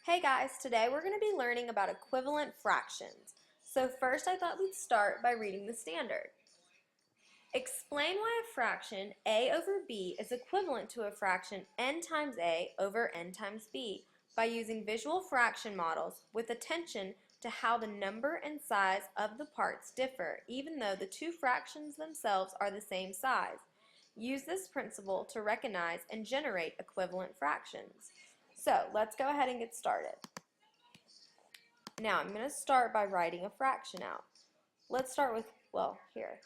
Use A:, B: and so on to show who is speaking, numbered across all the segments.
A: Hey guys, today we're going to be learning about equivalent fractions. So first I thought we'd start by reading the standard. Explain why a fraction a over b is equivalent to a fraction n times a over n times b by using visual fraction models with attention to how the number and size of the parts differ even though the two fractions themselves are the same size. Use this principle to recognize and generate equivalent fractions. So let's go ahead and get started. Now I'm going to start by writing a fraction out. Let's start with, well, here.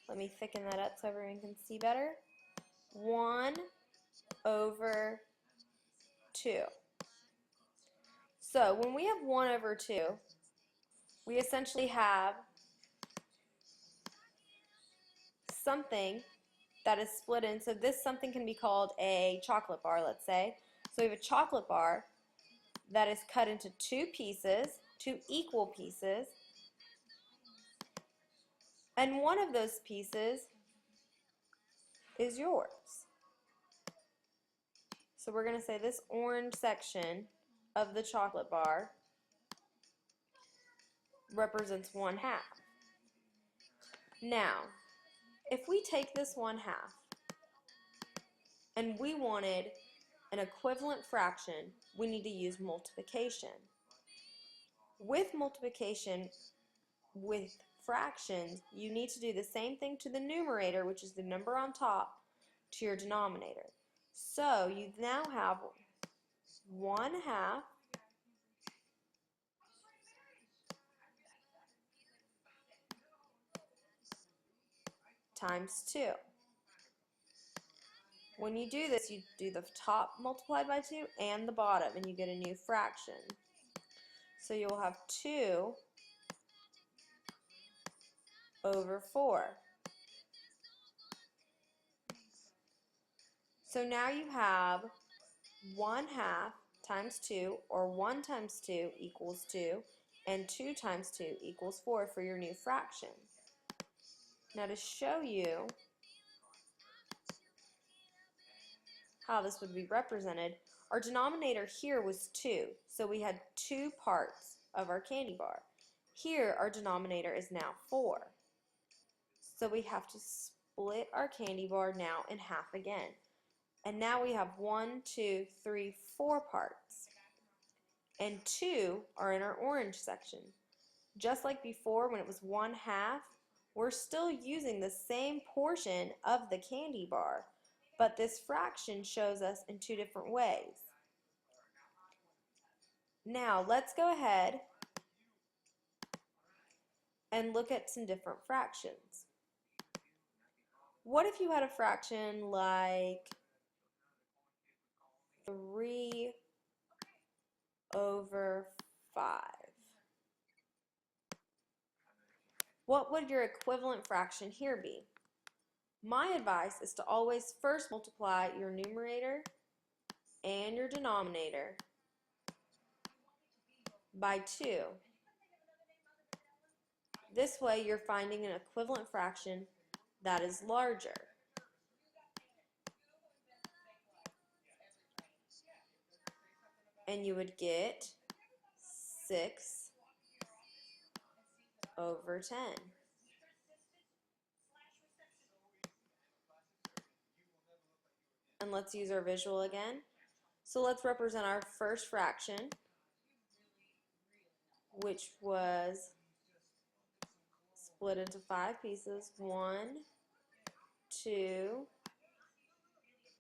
A: Let me thicken that up so everyone can see better. 1 over 2. So when we have 1 over 2, we essentially have something that is split in. So this something can be called a chocolate bar, let's say. So we have a chocolate bar that is cut into two pieces, two equal pieces, and one of those pieces is yours. So we're going to say this orange section of the chocolate bar represents 1/2. Now, if we take this 1/2 and we wanted an equivalent fraction, we need to use multiplication. With multiplication with fractions, you need to do the same thing to the numerator, which is the number on top, to your denominator. So you now have 1/2 times 2. When you do this, you do the top multiplied by 2 and the bottom, and you get a new fraction. So you'll have 2 over 4. So now you have 1/2 times 2, or 1 times 2 equals 2, and 2 times 2 equals 4 for your new fraction. Now to show you how this would be represented, our denominator here was 2, so we had 2 parts of our candy bar. Here our denominator is now 4, so we have to split our candy bar now in half again. And now we have 1, 2, 3, 4 parts, and 2 are in our orange section. Just like before when it was 1/2, we're still using the same portion of the candy bar, but this fraction shows us in two different ways. Now let's go ahead and look at some different fractions. What if you had a fraction like 3 over 5? What would your equivalent fraction here be? My advice is to always first multiply your numerator and your denominator by 2. This way you're finding an equivalent fraction that is larger. And you would get 6 over 10. And let's use our visual again. So let's represent our first fraction, which was split into 5 pieces. 1, 2,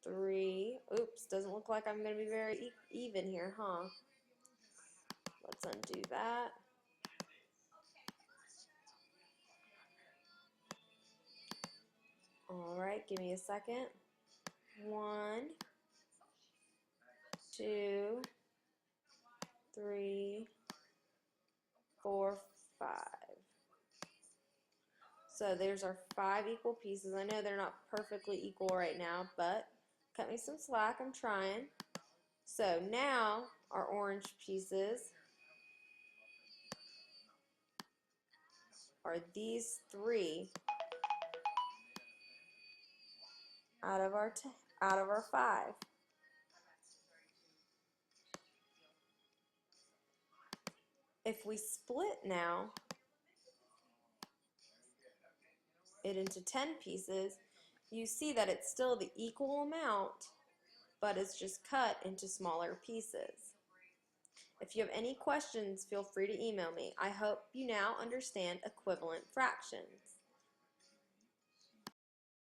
A: 3. Oops, doesn't look like I'm going to be very even here, huh? Let's undo that. Alright, give me a second. 1, 2, 3, 4, 5. So there's our 5 equal pieces. I know they're not perfectly equal right now, but cut me some slack, I'm trying. So now our orange pieces are these 3 out of our 5. If we split now it into 10 pieces, you see that it's still the equal amount, but it's just cut into smaller pieces. If you have any questions, feel free to email me. I hope you now understand equivalent fractions.